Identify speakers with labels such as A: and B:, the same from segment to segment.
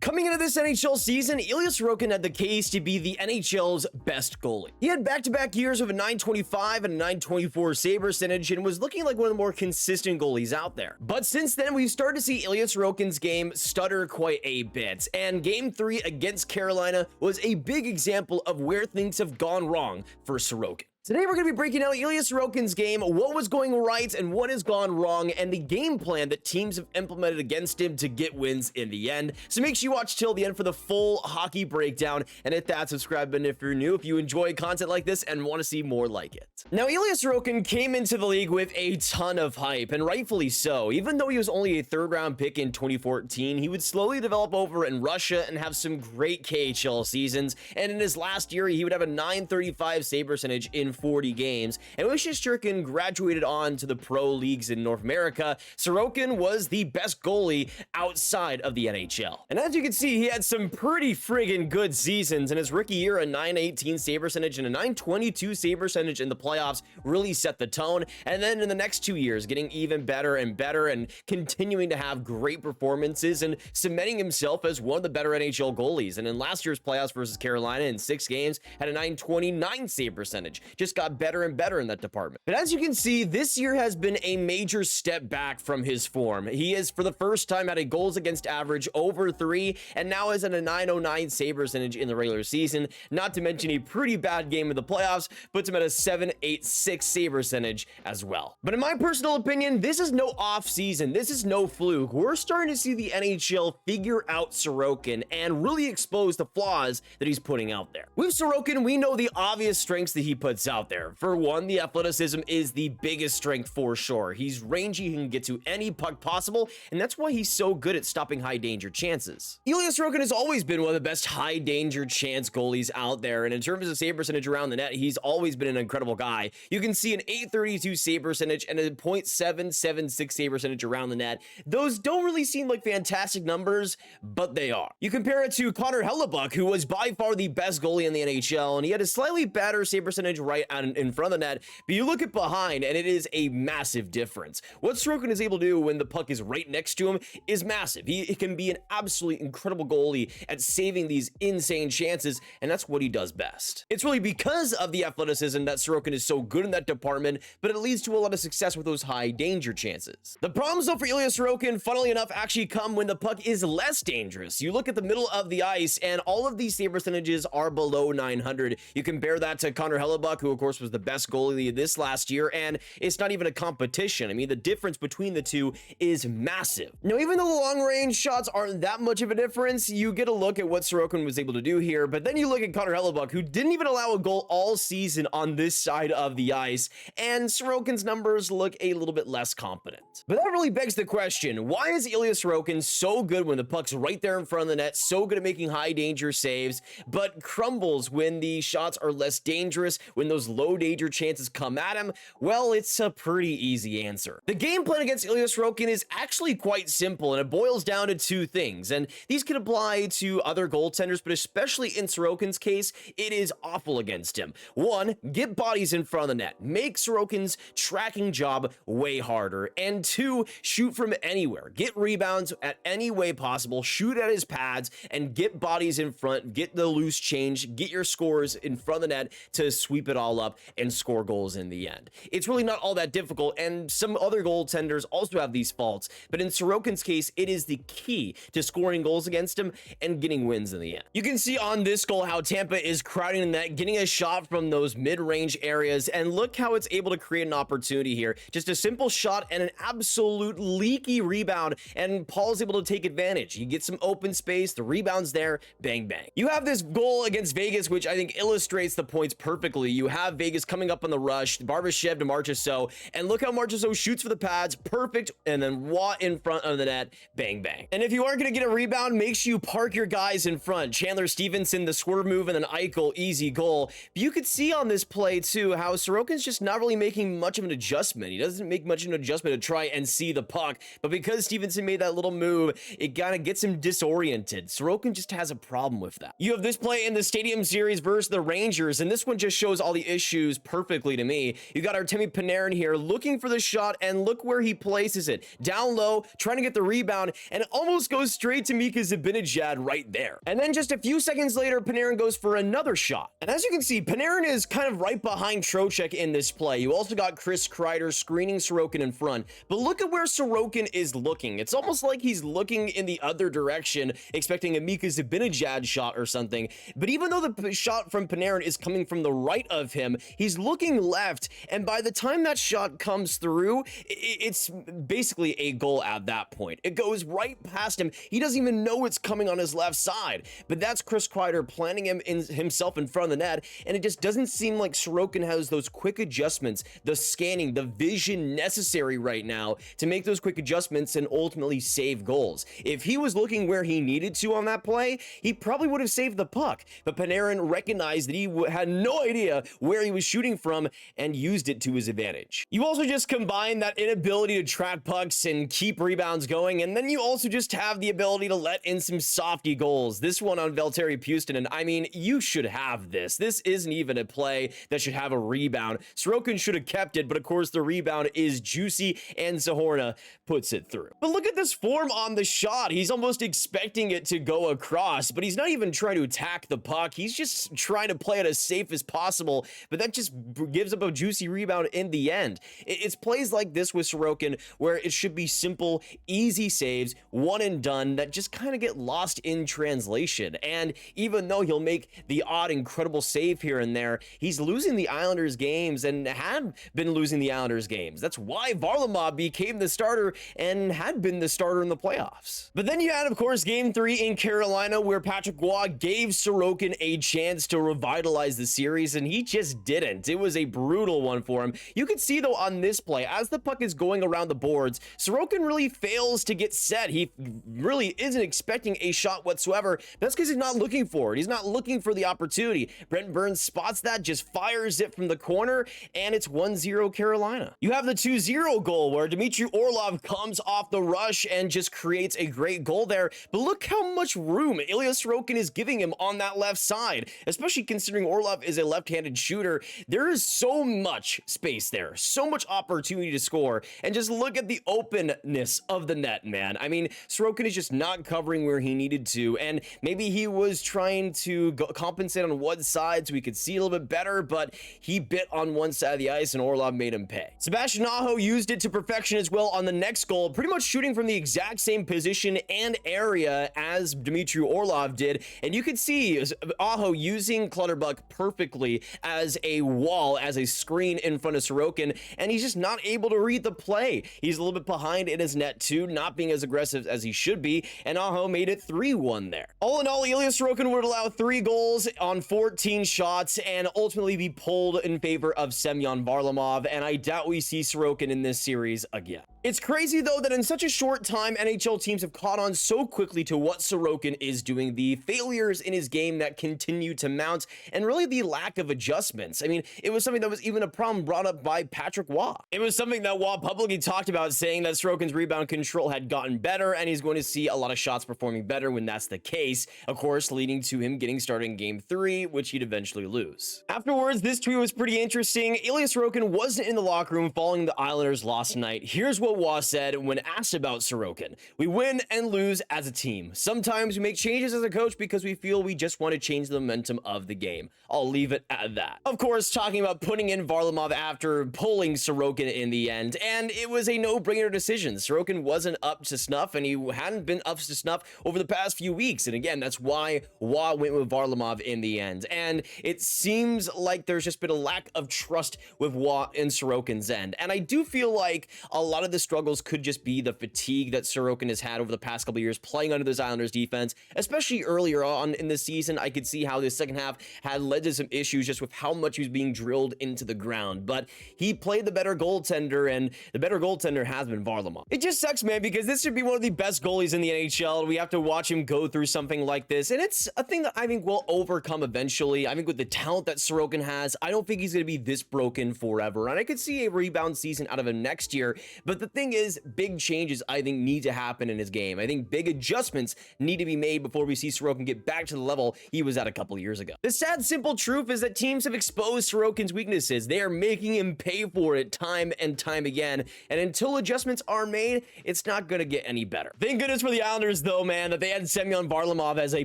A: Coming into this NHL season, Ilya Sorokin had the case to be the NHL's best goalie. He had back-to-back years of a .925 and a .924 save percentage and was looking like one of the more consistent goalies out there. But since then, we've started to see Ilya Sorokin's game stutter quite a bit, and Game 3 against Carolina was a big example of where things have gone wrong for Sorokin. Today, we're going to be breaking out Ilya Sorokin's game, what was going right and what has gone wrong, and the game plan that teams have implemented against him to get wins in the end. So make sure you watch till the end for the full hockey breakdown, and hit that subscribe button if you're new, if you enjoy content like this and want to see more like it. Now, Ilya Sorokin came into the league with a ton of hype, and rightfully so. Even though he was only a third-round pick in 2014, he would slowly develop over in Russia and have some great KHL seasons, and in his last year, he would have a .935 save percentage in 40 games. And when Shesterkin graduated on to the pro leagues in North America, Sorokin was the best goalie outside of the NHL. And as you can see, he had some pretty friggin' good seasons. In his rookie year, a .918 save percentage and a .922 save percentage in the playoffs really set the tone. And then in the next 2 years, getting even better and better and continuing to have great performances and cementing himself as one of the better NHL goalies. And in last year's playoffs versus Carolina in 6 games, had a .929 save percentage. Just got better and better in that department. But as you can see, this year has been a major step back from his form. He has, for the first time, had a goals against average over 3, and now is at a .909 save percentage in the regular season. Not to mention a pretty bad game in the playoffs, puts him at a .786 save percentage as well. But in my personal opinion, this is no off season. This is no fluke. We're starting to see the NHL figure out Sorokin and really expose the flaws that he's putting out there. With Sorokin, we know the obvious strengths that he puts out there. For one, the athleticism is the biggest strength for sure. He's rangy, he can get to any puck possible, and that's why he's so good at stopping high danger chances. Ilya Sorokin has always been one of the best high danger chance goalies out there, and in terms of save percentage around the net, he's always been an incredible guy. You can see an .832 save percentage and a .776 save percentage around the net. Those don't really seem like fantastic numbers, but they are. You compare it to Connor Hellebuyck, who was by far the best goalie in the NHL, and he had a slightly better save percentage right out in front of the net, but you look at behind and it is a massive difference. What Sorokin is able to do when the puck is right next to him is massive. He can be an absolutely incredible goalie at saving these insane chances, and that's what he does best. It's really because of the athleticism that Sorokin is so good in that department, but it leads to a lot of success with those high danger chances. The problems though for Ilya Sorokin, funnily enough, actually come when the puck is less dangerous. You look at the middle of the ice and all of these save percentages are below 900. You compare that to Connor Hellebuyck, who of course was the best goalie this last year, and it's not even a competition. I mean, the difference between the two is massive. Now, even though the long-range shots aren't that much of a difference, you get a look at what Sorokin was able to do here, but then you look at Connor Hellebuyck, who didn't even allow a goal all season on this side of the ice, and Sorokin's numbers look a little bit less competent. But that really begs the question, why is Ilya Sorokin so good when the puck's right there in front of the net, so good at making high-danger saves, but crumbles when the shots are less dangerous, when those low-danger chances come at him? Well, it's a pretty easy answer. The game plan against Ilya Sorokin is actually quite simple, and it boils down to 2 things, and these can apply to other goaltenders, but especially in Sorokin's case, it is awful against him. 1, get bodies in front of the net. Make Sorokin's tracking job way harder. And 2, shoot from anywhere. Get rebounds at any way possible, shoot at his pads, and get bodies in front, get the loose change, get your scores in front of the net to sweep it all up and score goals in the end. It's really not all that difficult, and some other goaltenders also have these faults, but in Sorokin's case, it is the key to scoring goals against him and getting wins in the end. You can see on this goal how Tampa is crowding the net, getting a shot from those mid-range areas, and look how it's able to create an opportunity here. Just a simple shot and an absolute leaky rebound, and Paul's able to take advantage. He gets some open space, the rebound's there, bang, bang. You have this goal against Vegas, which I think illustrates the points perfectly. You have Vegas coming up on the rush, Barbashev to Marchessault, and look how Marchessault shoots for the pads, perfect, and then Watt in front of the net, bang, bang. And if you aren't going to get a rebound, make sure you park your guys in front. Chandler Stevenson, the swerve move, and then Eichel, easy goal. But you could see on this play, too, how Sorokin's just not really making much of an adjustment. He doesn't make much of an adjustment to try and see the puck, but because Stevenson made that little move, it kind of gets him disoriented. Sorokin just has a problem with that. You have this play in the Stadium Series versus the Rangers, and this one just shows all the the issues perfectly to me. You got Artemi Panarin here looking for the shot, and look where he places it. Down low, trying to get the rebound, and it almost goes straight to Mika Zibanejad right there. And then just a few seconds later, Panarin goes for another shot. And as you can see, Panarin is kind of right behind Trocheck in this play. You also got Chris Kreider screening Sorokin in front. But look at where Sorokin is looking. It's almost like he's looking in the other direction, expecting a Mika Zibanejad shot or something. But even though the shot from Panarin is coming from the right of him, he's looking left, and by the time that shot comes through, it's basically a goal at that point. It goes right past him. He doesn't even know it's coming on his left side, but that's Chris Kreider planting himself in front of the net, and it just doesn't seem like Sorokin has those quick adjustments, the scanning, the vision necessary right now to make those quick adjustments and ultimately save goals. If he was looking where he needed to on that play, he probably would have saved the puck, but Panarin recognized that he had no idea where he was shooting from and used it to his advantage. You also just combine that inability to track pucks and keep rebounds going, and then you also just have the ability to let in some softy goals. This one on Valtteri Puustinen, I mean, you should have this. This isn't even a play that should have a rebound. Sorokin should have kept it, but of course the rebound is juicy, and Zahorna puts it through. But look at this form on the shot. He's almost expecting it to go across, but he's not even trying to attack the puck. He's just trying to play it as safe as possible, but that just gives up a juicy rebound in the end. It's plays like this with Sorokin where it should be simple, easy saves, one and done, that just kind of get lost in translation. And even though he'll make the odd incredible save here and there, he's losing the Islanders games and had been losing the Islanders games. That's why Varlamov became the starter and had been the starter in the playoffs. But then you had, of course, Game 3 in Carolina, where Patrick Roy gave Sorokin a chance to revitalize the series, and he just didn't. It was a brutal one for him. You could see, though, on this play, as the puck is going around the boards, Sorokin really fails to get set. He really isn't expecting a shot whatsoever. That's because he's not looking for it. He's not looking for the opportunity. Brent Burns spots that, just fires it from the corner, and it's 1-0 Carolina. You have the 2-0 goal where Dmitry Orlov comes off the rush and just creates a great goal there. But look how much room Ilya Sorokin is giving him on that left side, especially considering Orlov is a left-handed shooter. There is so much space there, so much opportunity to score, and just look at the openness of the net, man. I mean, Sorokin is just not covering where he needed to, and maybe he was trying to compensate on one side so he could see a little bit better, but he bit on one side of the ice and Orlov made him pay. Sebastian Aho used it to perfection as well on the next goal, pretty much shooting from the exact same position and area as Dmitry Orlov did, and you could see Aho using Clutterbuck perfectly as a wall, as a screen in front of Sorokin, and he's just not able to read the play. He's a little bit behind in his net too, not being as aggressive as he should be, and Aho made it 3-1 there. All in all, Ilya Sorokin would allow 3 goals on 14 shots and ultimately be pulled in favor of Semyon Varlamov, and I doubt we see Sorokin in this series again. It's crazy, though, that in such a short time, NHL teams have caught on so quickly to what Sorokin is doing, the failures in his game that continue to mount, and really the lack of adjustments. I mean, it was something that was even a problem brought up by Patrick Roy. It was something that Roy publicly talked about, saying that Sorokin's rebound control had gotten better, and he's going to see a lot of shots performing better when that's the case, of course, leading to him getting started in Game 3, which he'd eventually lose. Afterwards, this tweet was pretty interesting. Ilya Sorokin wasn't in the locker room following the Islanders' loss tonight. Here's what Roy said when asked about Sorokin. "We win and lose as a team. Sometimes we make changes as a coach because we feel we just want to change the momentum of the game. I'll leave it at that." Of course, talking about putting in Varlamov after pulling Sorokin in the end, and it was a no-brainer decision. Sorokin wasn't up to snuff, and he hadn't been up to snuff over the past few weeks, and again, that's why Roy went with Varlamov in the end, and it seems like there's just been a lack of trust with Roy and Sorokin's end, and I do feel like a lot of the struggles could just be the fatigue that Sorokin has had over the past couple of years playing under this Islanders defense, especially earlier on in the season. I could see how this second half had led to some issues just with how much he was being drilled into the ground, but he played the better goaltender, and the better goaltender has been Varlamov. It just sucks, man, because this should be one of the best goalies in the NHL. We have to watch him go through something like this, and it's a thing that I think will overcome eventually. I think with the talent that Sorokin has, I don't think he's going to be this broken forever, and I could see a rebound season out of him next year, but the thing is, big changes, I think, need to happen in his game. I think big adjustments need to be made before we see Sorokin get back to the level he was at a couple years ago. The sad, simple truth is that teams have exposed Sorokin's weaknesses. They are making him pay for it time and time again, and until adjustments are made, it's not going to get any better. Thank goodness for the Islanders, though, man, that they had Semyon Varlamov as a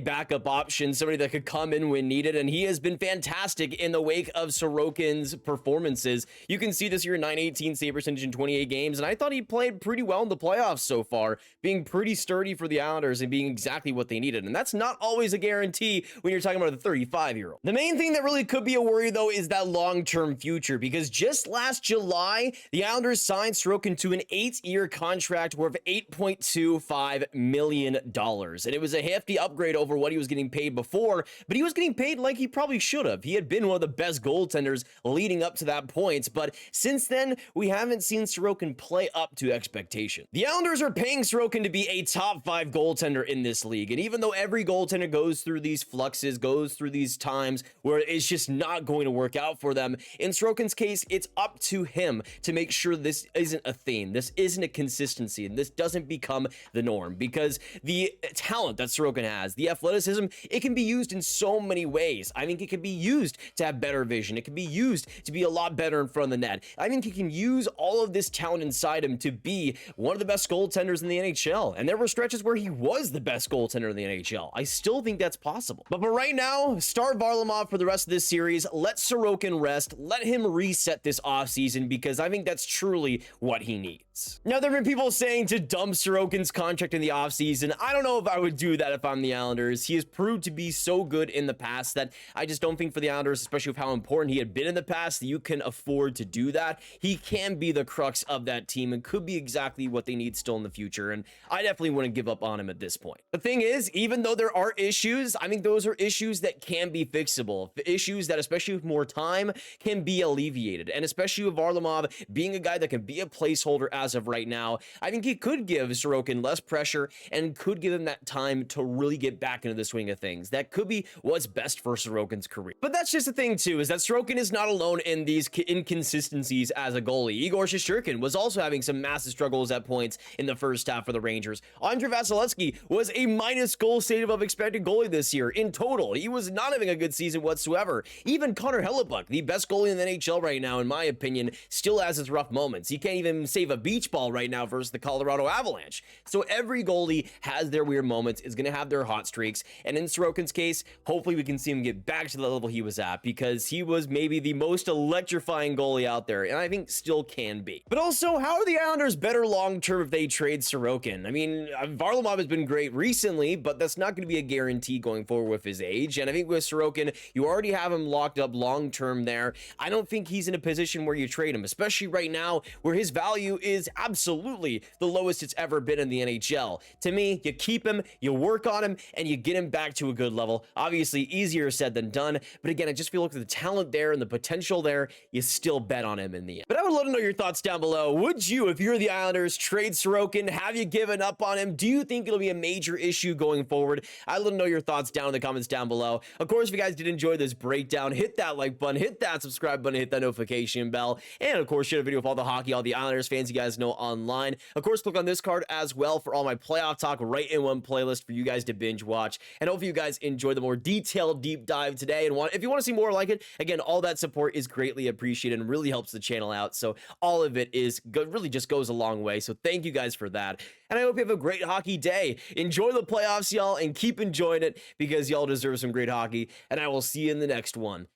A: backup option, somebody that could come in when needed, and he has been fantastic in the wake of Sorokin's performances. You can see this year, 918 save percentage in 28 games, and I thought he played pretty well in the playoffs so far, being pretty sturdy for the Islanders and being exactly what they needed, and that's not always a guarantee when you're talking about a 35-year-old. The main thing that really could be a worry, though, is that long-term future, because just last July, the Islanders signed Sorokin to an 8-year contract worth $8.25 million, and it was a hefty upgrade over what he was getting paid before, but he was getting paid like he probably should have. He had been one of the best goaltenders leading up to that point, but since then, we haven't seen Sorokin play up to expectation. The Islanders are paying Sorokin to be a top 5 goaltender in this league, and even though every goaltender goes through these fluxes, goes through these times where it's just not going to work out for them, in Sorokin's case, it's up to him to make sure this isn't a theme, this isn't a consistency, and this doesn't become the norm, because the talent that Sorokin has, the athleticism, it can be used in so many ways. I think it can be used to have better vision. It can be used to be a lot better in front of the net. I think he can use all of this talent inside him to be one of the best goaltenders in the NHL, and there were stretches where he was the best goaltender in the NHL. I still think that's possible. But for right now, start Varlamov for the rest of this series. Let Sorokin rest. Let him reset this offseason, because I think that's truly what he needs. Now, there have been people saying to dump Sorokin's contract in the offseason. I don't know if I would do that if I'm the Islanders. He has proved to be so good in the past that I just don't think for the Islanders, especially with how important he had been in the past, that you can afford to do that. He can be the crux of that team and could be exactly what they need still in the future, and I definitely wouldn't give up on him at this point. The thing is, even though there are issues, I think those are issues that can be fixable. Issues that, especially with more time, can be alleviated, and especially with Varlamov being a guy that can be a placeholder as of right now, I think he could give Sorokin less pressure and could give him that time to really get back into the swing of things. That could be what's best for Sorokin's career. But that's just the thing too, is that Sorokin is not alone in these inconsistencies as a goalie. Igor Shesterkin was also having some massive struggles at points in the first half for the Rangers. Andre Vasilevsky was a minus goal save above expected goalie this year in total. He was not having a good season whatsoever. Even Connor Hellebuyck, the best goalie in the NHL right now, in my opinion, still has his rough moments. He can't even save a beach ball right now versus the Colorado Avalanche. So every goalie has their weird moments, is going to have their hot streaks, and in Sorokin's case, hopefully we can see him get back to the level he was at, because he was maybe the most electrifying goalie out there, and I think still can be. But also, how are the Islanders better long-term if they trade Sorokin? I mean, Varlamov has been great recently, but that's not going to be a guarantee going forward with his age, and I think with Sorokin, you already have him locked up long-term there. I don't think he's in a position where you trade him, especially right now, where his value is absolutely the lowest it's ever been in the NHL. To me, you keep him, you work on him, and you get him back to a good level. Obviously, easier said than done, but again, I just feel like the talent there and the potential there, you still bet on him in the end. But I would love to know your thoughts down below. Would you, if you're the Islanders, trade Sorokin? Have you given up on him? Do you think it'll be a major issue going forward? I'd love to know your thoughts down in the comments down below. Of course, if you guys did enjoy this breakdown, hit that like button, hit that subscribe button, hit that notification bell, and of course, share the video with all the hockey, all the Islanders fans you guys know online. Of course, click on this card as well for all my playoff talk right in one playlist for you guys to binge watch. And hopefully you guys enjoy the more detailed deep dive today. And if you want to see more like it, again, all that support is greatly appreciated and really helps the channel out. So all of it is good, really just goes a long way. So thank you guys for that. And I hope you have a great hockey day. Enjoy the playoffs, y'all, and keep enjoying it, because y'all deserve some great hockey. And I will see you in the next one.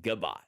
A: Goodbye.